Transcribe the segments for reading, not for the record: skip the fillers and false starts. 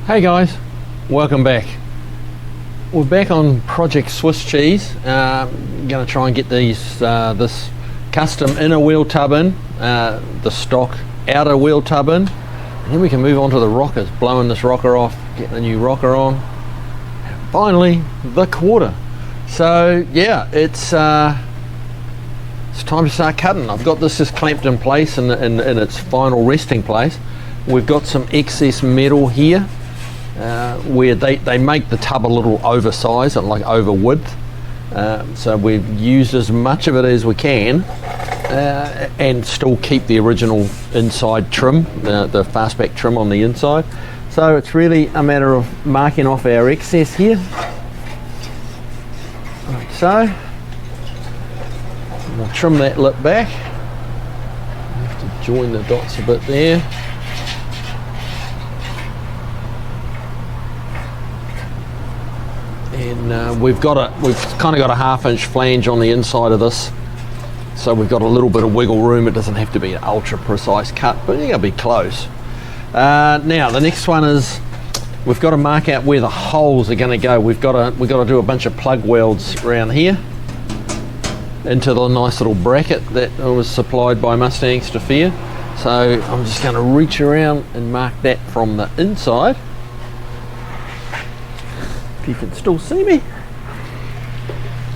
Hey guys, welcome back. We're back on Project Swiss Cheese. Going to try and get these this custom inner wheel tub in, the stock outer wheel tub in, and then we can move on to the rockers, blowing this rocker off, getting a new rocker on, and finally the quarter. So yeah, it's time to start cutting. I've got this just clamped in place in its final resting place. We've got some excess metal here where they make the tub a little oversized, like over width. So we've used as much of it as we can and still keep the original inside trim, the fastback trim on the inside. So it's really a matter of marking off our excess here. Like so. We'll trim that lip back. Have to join the dots a bit there. And we've kind of got a 1/2 inch flange on the inside of this, so we've got a little bit of wiggle room. It doesn't have to be an ultra precise cut, but you're gonna be close. Now the next one is we've got to mark out where the holes are going to go. We've got to do a bunch of plug welds around here into the nice little bracket that was supplied by Mustang Stafir. So I'm just going to reach around and mark that from the inside. You can still see me.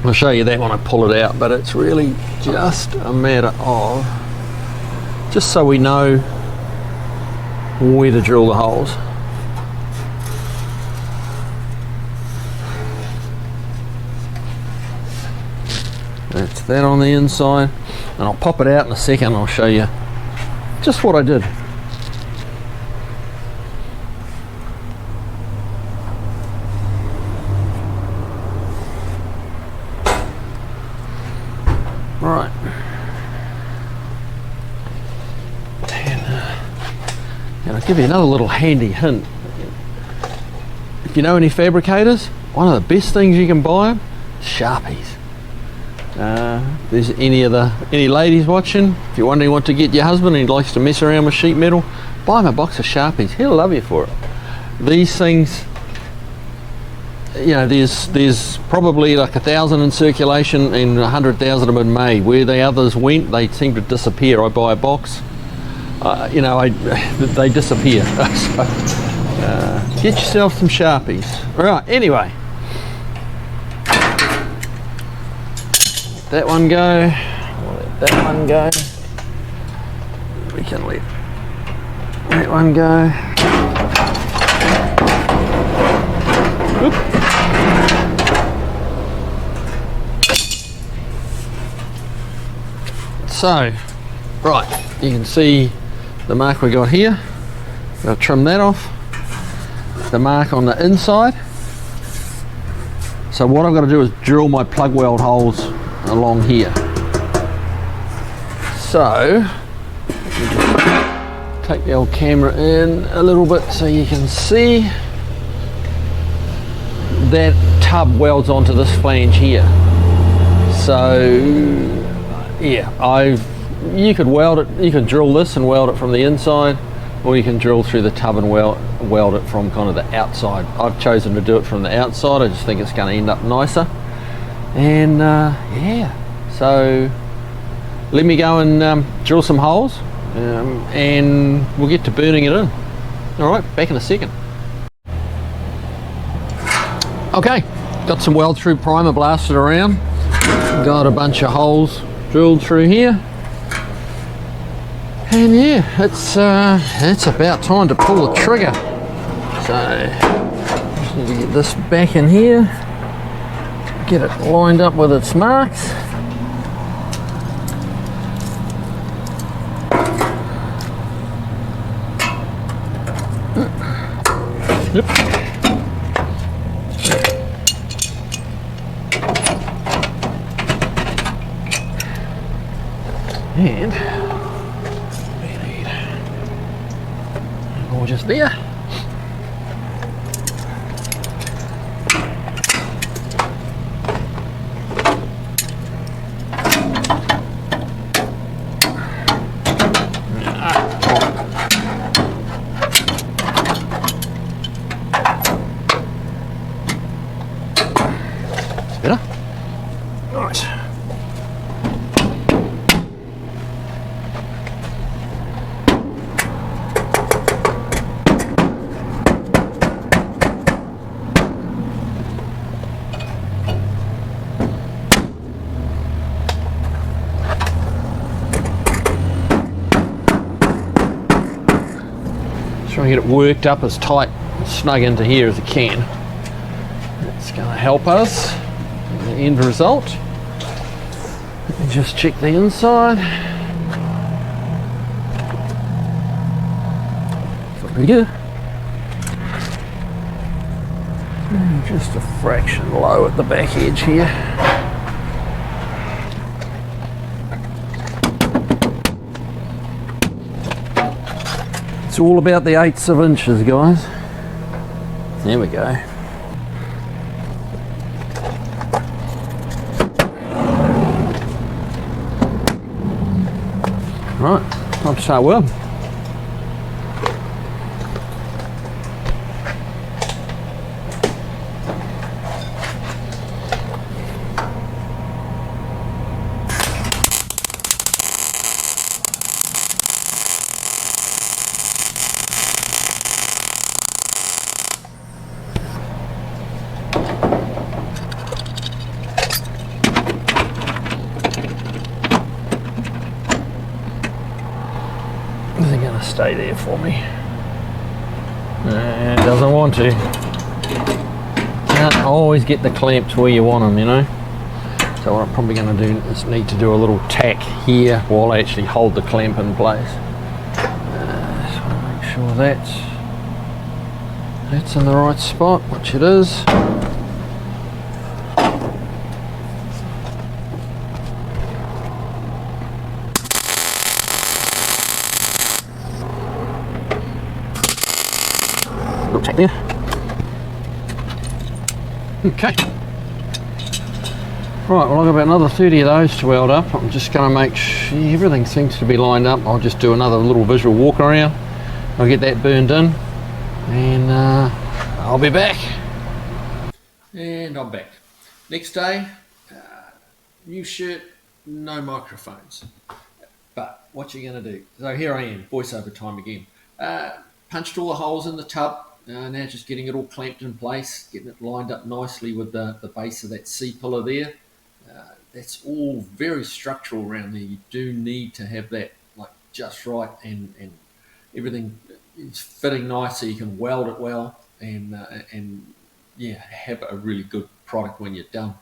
I'll show you that when I pull it out, but it's really just a matter of just so we know where to drill the holes. That's that on the inside, and I'll pop it out in a second. I'll show you just what I did. Right, and I'll give you another little handy hint. If you know any fabricators, one of the best things you can buy them is Sharpies. If there's any ladies watching, if you're wondering what to get your husband and he likes to mess around with sheet metal, buy him a box of Sharpies. He'll love you for it. These things, you know, there's probably like 1,000 in circulation and 100,000 of them made. Where the others went, they seem to disappear. I buy a box, you know, they disappear. So, get yourself some Sharpies. Right, anyway, let that one go. We'll let that one go. We can let that one go. Oop. So, right, you can see the mark we got here. I'll trim that off. The mark on the inside. So what I've got to do is drill my plug weld holes along here. So, take the old camera in a little bit so you can see that tub welds onto this flange here. So yeah, you could weld it, you can drill this and weld it from the inside, or you can drill through the tub and weld it from kind of the outside. I've chosen to do it from the outside. I just think it's going to end up nicer. And yeah, so let me go and drill some holes and we'll get to burning it in. All right, back in a second. Okay, got some weld through primer blasted around. Got a bunch of holes drilled through here, and yeah, it's about time to pull the trigger. So just need to get this back in here, get it lined up with its marks. Yep. And we need more just there. Try and get it worked up as tight and snug into here as it can. That's going to help us in the end result. Let me just check the inside. Pretty good. And just a fraction low at the back edge here. It's all about the 1/8 of inches, guys. There we go. Right, time to start welding. Is it going to stay there for me? It doesn't want to. Can't always get the clamps where you want them, you know. So what I'm probably going to do is need to do a little tack here while I actually hold the clamp in place. Just want to make sure that's in the right spot, which it is. Little tack there. Okay. Right, well I've got about another 30 of those to weld up. I'm just going to make sure everything seems to be lined up. I'll just do another little visual walk around. I'll get that burned in and I'll be back. And I'm back. Next day, new shirt, no microphones. But what you're going to do, so here I am, voiceover time again. Punched all the holes in the tub. Now just getting it all clamped in place, getting it lined up nicely with the base of that C-pillar there. That's all very structural around there. You do need to have that like just right and everything is fitting nice so you can weld it well and yeah, have a really good product when you're done.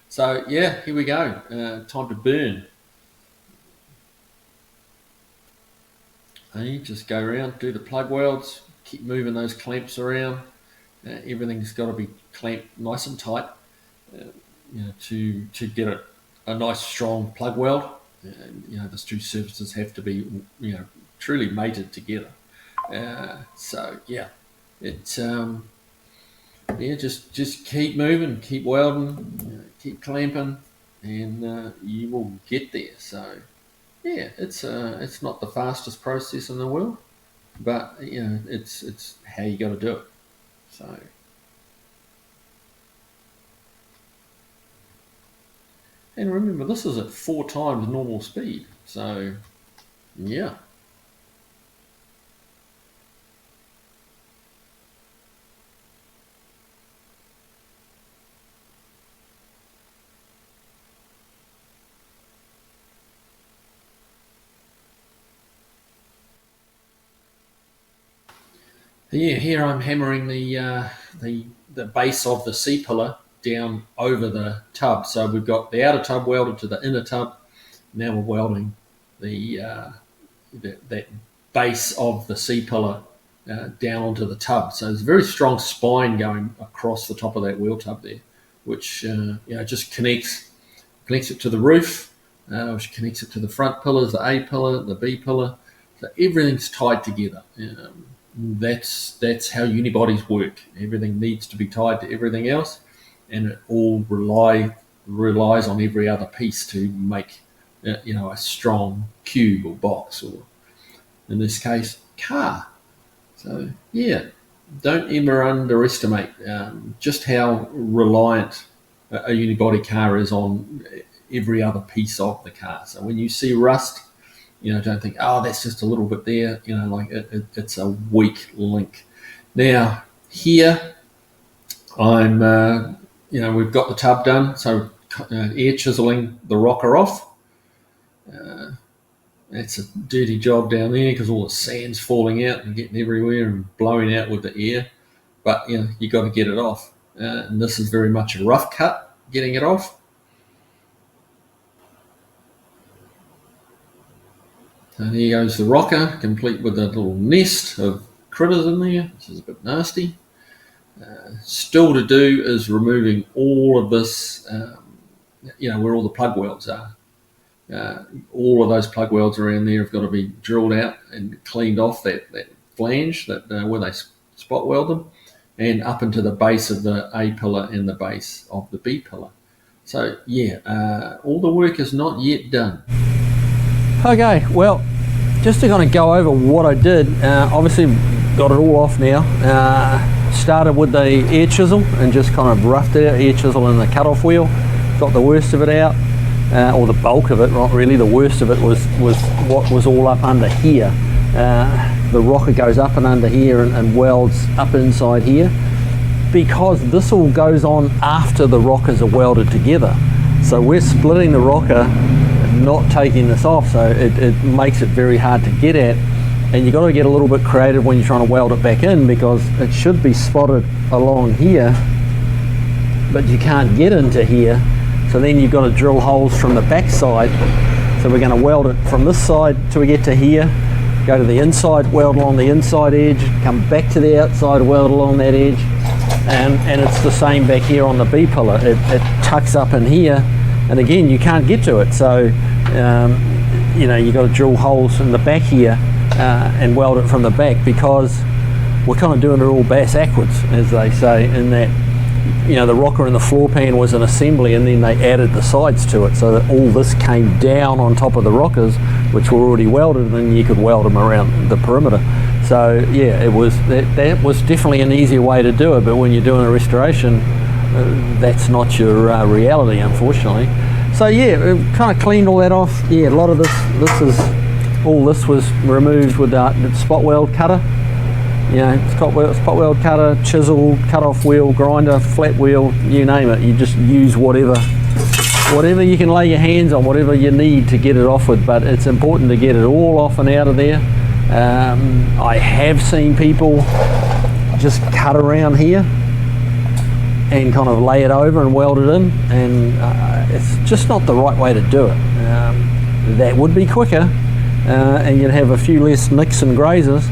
So yeah, here we go. Time to burn. And you just go around, do the plug welds, keep moving those clamps around. Everything's got to be clamped nice and tight, you know, to get a nice strong plug weld. You know, those two surfaces have to be, you know, truly mated together. So yeah, it's yeah, just keep moving, keep welding, keep clamping, and you will get there. So yeah, it's not the fastest process in the world, but you know, it's how you got to do it. So. And remember, this is at 4 times normal speed, so yeah. Yeah, here I'm hammering the base of the C-pillar down over the tub. So we've got the outer tub welded to the inner tub. Now we're welding that base of the C-pillar down onto the tub. So there's a very strong spine going across the top of that wheel tub there, which you know, just connects it to the roof, which connects it to the front pillars, the A pillar, the B pillar. So everything's tied together. That's how unibodies work. Everything needs to be tied to everything else, and it all relies on every other piece to make you know, a strong cube or box, or in this case, car. So yeah, don't ever underestimate just how reliant a unibody car is on every other piece of the car. So when you see rust, you know, don't think, oh, that's just a little bit there. You know, like it's a weak link. Now here, I'm, you know, we've got the tub done, so air chiseling the rocker off. It's a dirty job down there because all the sand's falling out and getting everywhere and blowing out with the air. But you got to get it off. And this is very much a rough cut, getting it off. So there goes the rocker, complete with a little nest of critters in there, which is a bit nasty. Still to do is removing all of this, where all the plug welds are. All of those plug welds around there have got to be drilled out and cleaned off that flange that where they spot weld them, and up into the base of the A pillar and the base of the B pillar. So all the work is not yet done. Okay, well, just to kind of go over what I did, obviously got it all off now. Started with the air chisel and just kind of roughed it out, air chisel and the cut-off wheel. Got the worst of it out, or the bulk of it, not really. The worst of it was what was all up under here. The rocker goes up and under here and welds up inside here, because this all goes on after the rockers are welded together. So we're splitting the rocker, not taking this off, so it makes it very hard to get at. And you've got to get a little bit creative when you're trying to weld it back in, because it should be spotted along here, but you can't get into here. So then you've got to drill holes from the back side. So we're going to weld it from this side till we get to here, go to the inside, weld along the inside edge, come back to the outside, weld along that edge, and it's the same back here on the B pillar. It tucks up in here, and again you can't get to it. So you've got to drill holes in the back here and weld it from the back, because we're kind of doing it all backwards, as they say, in that the rocker and the floor pan was an assembly, and then they added the sides to it, so that all this came down on top of the rockers, which were already welded, and then you could weld them around the perimeter. So it was that was definitely an easier way to do it, but when you're doing a restoration, that's not your reality, unfortunately. So we kind of cleaned all that off. A lot of this was removed with the spot weld cutter. Spot weld cutter, chisel, cut-off wheel, grinder, flat wheel, you name it. You just use whatever you can lay your hands on, whatever you need to get it off with. But it's important to get it all off and out of there. I have seen people just cut around here and kind of lay it over and weld it in, and it's just not the right way to do it. That would be quicker, and you'd have a few less nicks and grazes.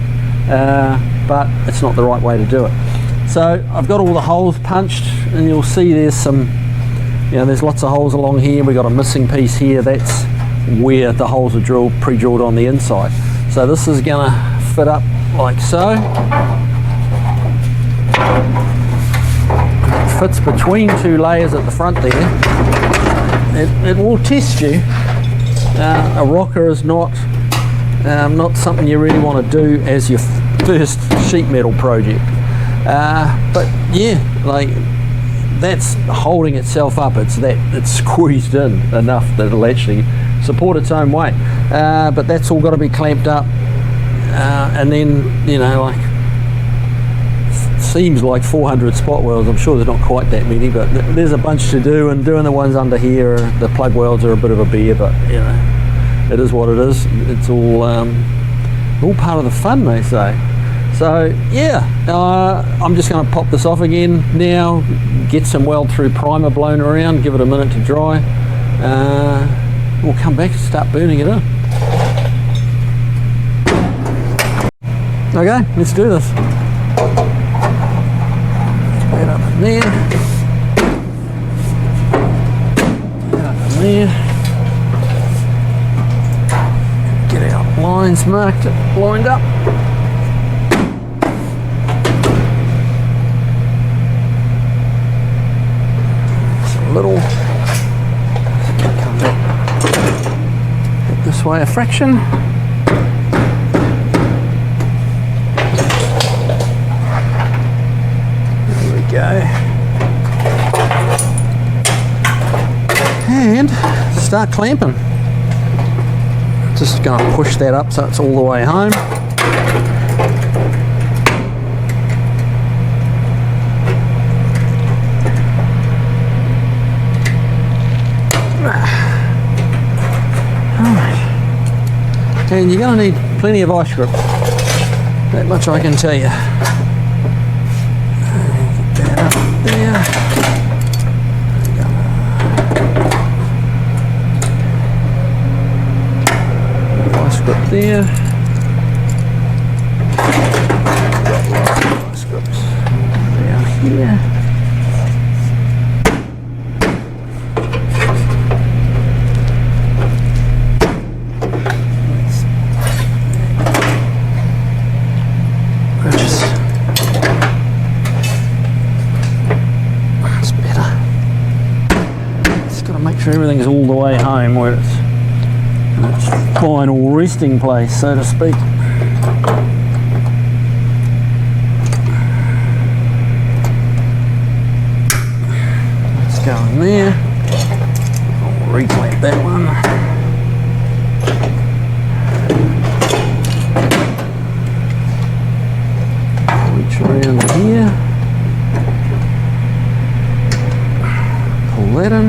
But it's not the right way to do it. So I've got all the holes punched, and you'll see there's there's lots of holes along here. We've got a missing piece here. That's where the holes are pre-drilled on the inside. So this is gonna fit up like so. It fits between two layers at the front there. It will test you. A rocker is not something you really want to do as your first sheet metal project, but that's holding itself up. It's squeezed in enough that it'll actually support its own weight, but that's all got to be clamped up, and then seems like 400 spot welds. I'm sure there's not quite that many, but there's a bunch to do, and doing the ones under here, the plug welds are a bit of a bear, but it is what it is. It's all part of the fun, they say. So I'm just going to pop this off again now, get some weld through primer blown around, give it a minute to dry. We'll come back and start burning it in. Okay, let's do this. Get up in there. Get up in there. Get our lines marked, lined up. Some little, come back this way a fraction. There we go. And start clamping. Just going to push that up so it's all the way home. Alright. gonna need plenty of ice grip. That much I can tell you. Get that up there. Ice grip there. Ice grips down here. Everything's all the way home where it's in its final resting place, so to speak. Let's go in there. I'll reclamp that one. Reach around here. Pull that in.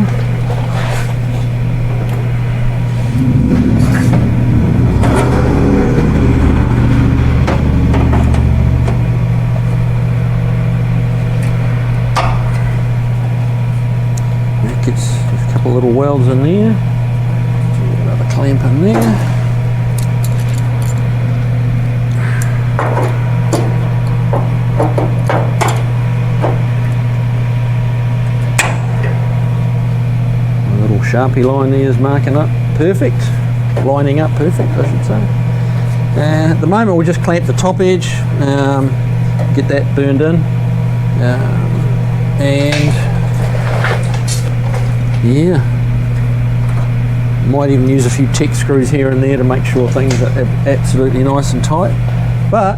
Gets a couple little welds in there. Another clamp in there. A little Sharpie line there is marking up perfect. Lining up perfect, I should say. At the moment we'll just clamp the top edge, get that burned in, and yeah, might even use a few Tech screws here and there to make sure things are absolutely nice and tight. But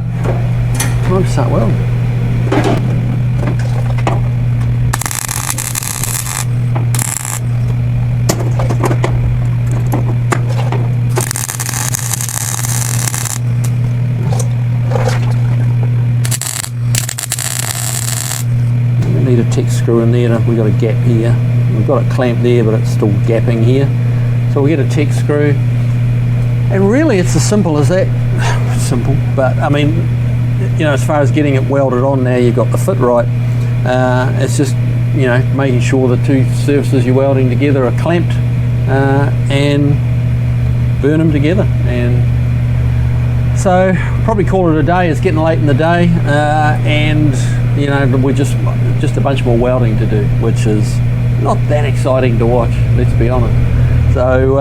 time to start welding. We need a Tech screw in there. We've got a gap here. We've got it clamped there, but it's still gapping here. So we get a Tech screw, and really it's as simple as that. Simple, but I mean, you know, as far as getting it welded on now, you've got the fit right. It's just, you know, making sure the two surfaces you're welding together are clamped and burn them together. And so probably call it a day. It's getting late in the day, and you know, we're just a bunch more welding to do, which is not that exciting to watch, let's be honest. So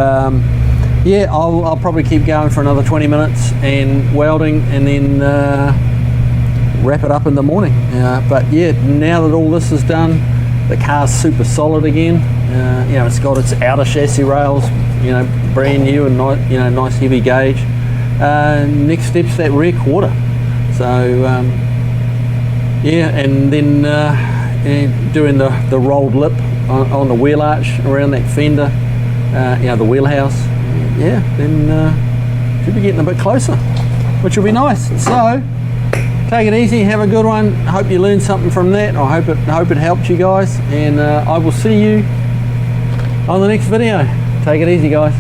yeah, I'll probably keep going for another 20 minutes and welding, and then wrap it up in the morning. But yeah, now that all this is done, the car's super solid again. You know, it's got its outer chassis rails, you know, brand new and you know, nice heavy gauge. Next step's that rear quarter. So yeah, and then doing the rolled lip on the wheel arch around that fender, you know, the wheelhouse. Yeah, then should be getting a bit closer, which will be nice. So take it easy, have a good one. I hope you learned something from that. I hope it helped you guys, and I will see you on the next video. Take it easy, guys.